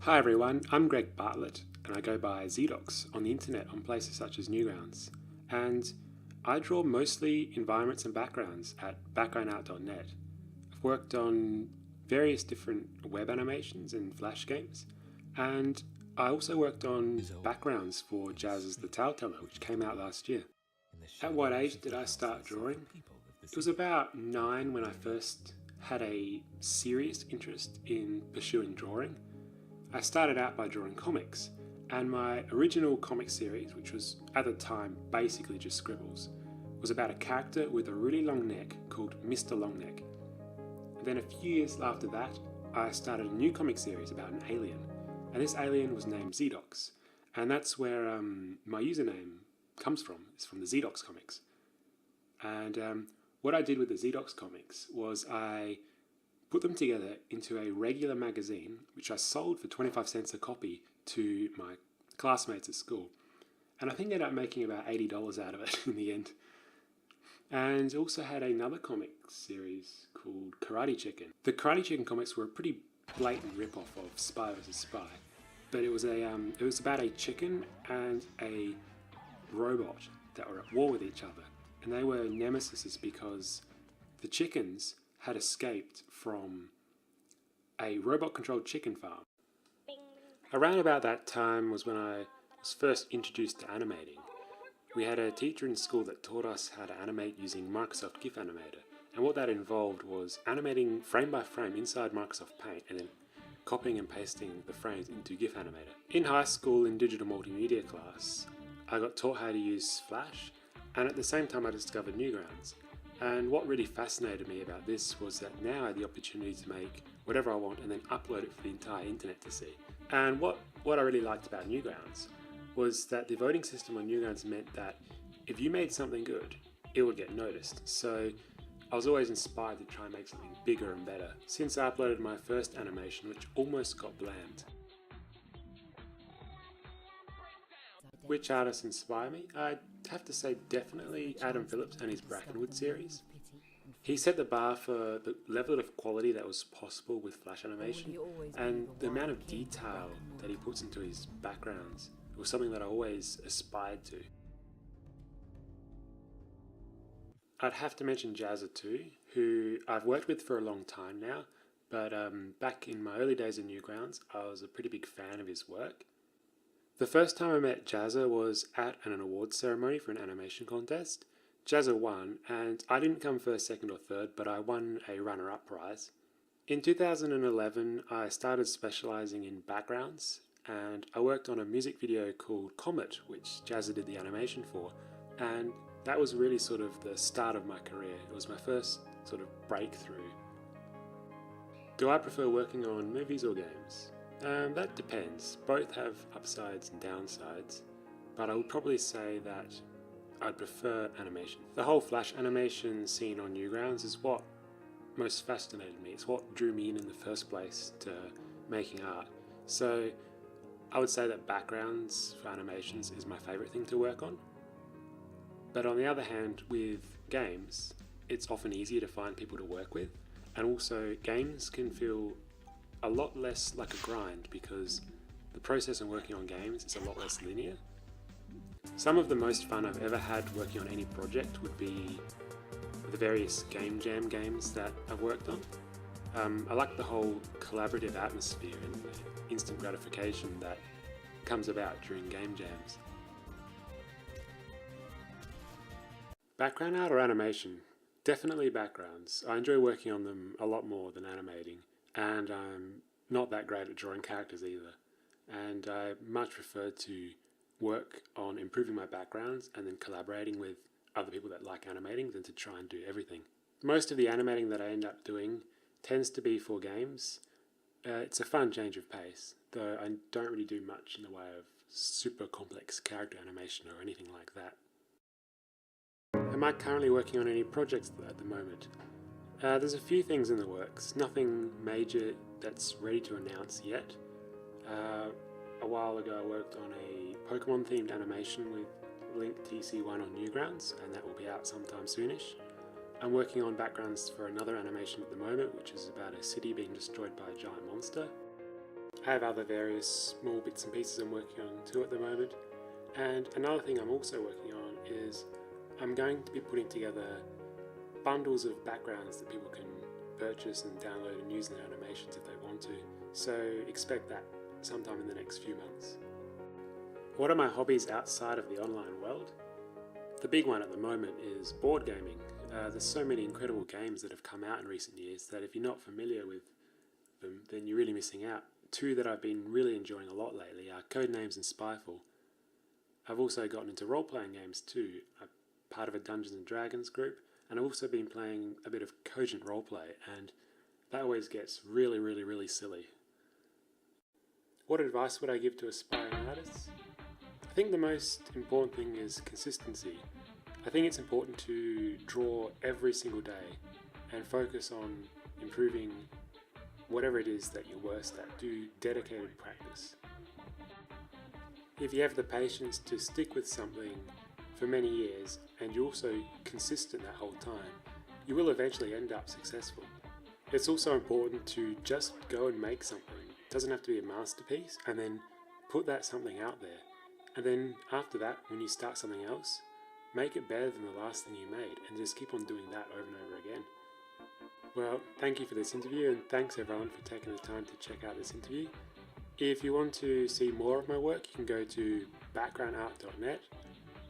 Hi everyone, I'm Greg Bartlett and I go by Zeedox on the internet on places such as Newgrounds. And I draw mostly environments and backgrounds at backgroundart.net. I've worked on various different web animations and Flash games, and I also worked on backgrounds for JAZZA's The Tellteller, which came out last year. At what age did I start drawing? It was about 9 when I first had a serious interest in pursuing drawing. I started out by drawing comics, and my original comic series, which was at the time basically just scribbles, was about a character with a really long neck called Mr. Longneck. And then a few years after that, I started a new comic series about an alien, and this alien was named Zeedox, and that's where my username comes from. It's from the Zeedox comics. And what I did with the Zeedox comics was I put them together into a regular magazine, which I sold for 25 cents a copy to my classmates at school. And I think I ended up making about $80 out of it in the end. And also had another comic series called Karate Chicken. The Karate Chicken comics were a pretty blatant rip-off of Spy vs. Spy, but it was about a chicken and a robot that were at war with each other, and they were nemesises because the chickens had escaped from a robot-controlled chicken farm. Around about that time was when I was first introduced to animating. We had a teacher in school that taught us how to animate using Microsoft GIF Animator, and what that involved was animating frame by frame inside Microsoft Paint and then copying and pasting the frames into GIF Animator. In high school, in digital multimedia class, I got taught how to use Flash, and at the same time I discovered Newgrounds. And what really fascinated me about this was that now I had the opportunity to make whatever I want and then upload it for the entire internet to see. And what I really liked about Newgrounds was that the voting system on Newgrounds meant that if you made something good, it would get noticed. So I was always inspired to try and make something bigger and better, since I uploaded my first animation, which almost got bland. Which artists inspire me? I'd have to say definitely Adam Phillips and his Brackenwood series. He set the bar for the level of quality that was possible with Flash animation, and the amount of detail that he puts into his backgrounds was something that I always aspired to. I'd have to mention JAZZA too, who I've worked with for a long time now, but back in my early days in Newgrounds, I was a pretty big fan of his work. The first time I met JAZZA was at an awards ceremony for an animation contest. JAZZA won, and I didn't come first, second or third, but I won a runner-up prize. In 2011, I started specialising in backgrounds, and I worked on a music video called Comet, which JAZZA did the animation for, and that was really sort of the start of my career. It was my first sort of breakthrough. Do I prefer working on movies or games? That depends. Both have upsides and downsides, but I would probably say that I'd prefer animation. The whole Flash animation scene on Newgrounds is what most fascinated me. It's what drew me in the first place to making art. So I would say that backgrounds for animations is my favourite thing to work on. But on the other hand, with games, it's often easier to find people to work with, and also games can feel a lot less like a grind because the process of working on games is a lot less linear. Some of the most fun I've ever had working on any project would be the various game jam games that I've worked on. I like the whole collaborative atmosphere and the instant gratification that comes about during game jams. Background art or animation? Definitely backgrounds. I enjoy working on them a lot more than animating. And I'm not that great at drawing characters either. And I much prefer to work on improving my backgrounds and then collaborating with other people that like animating than to try and do everything. Most of the animating that I end up doing tends to be for games. It's a fun change of pace, though I don't really do much in the way of super complex character animation or anything like that. Am I currently working on any projects at the moment? There's a few things in the works, nothing major that's ready to announce yet. A while ago I worked on a Pokemon themed animation with Link TC1 on Newgrounds, and that will be out sometime soonish. I'm working on backgrounds for another animation at the moment, which is about a city being destroyed by a giant monster. I have other various small bits and pieces I'm working on too at the moment. And another thing I'm also working on is I'm going to be putting together bundles of backgrounds that people can purchase and download and use in their animations if they want to. So expect that sometime in the next few months. What are my hobbies outside of the online world? The big one at the moment is board gaming. There's so many incredible games that have come out in recent years that if you're not familiar with them, then you're really missing out. Two that I've been really enjoying a lot lately are Codenames and Spyfall. I've also gotten into role-playing games too. I'm part of a Dungeons & Dragons group, and I've also been playing a bit of cogent roleplay, and that always gets really silly. What advice would I give to aspiring artists? I think the most important thing is consistency. I think it's important to draw every single day and focus on improving whatever it is that you're worst at. Do dedicated practice. If you have the patience to stick with something for many years and you're also consistent that whole time, you will eventually end up successful. It's also important to just go and make something. It doesn't have to be a masterpiece, and then put that something out there. And then after that, when you start something else, make it better than the last thing you made, and just keep on doing that over and over again. Well, thank you for this interview, and thanks everyone for taking the time to check out this interview. If you want to see more of my work, you can go to backgroundart.net.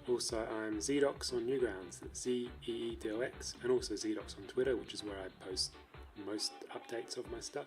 Also, I'm Zeedox on Newgrounds, that's Zeedox, and also Zeedox on Twitter, which is where I post most updates of my stuff.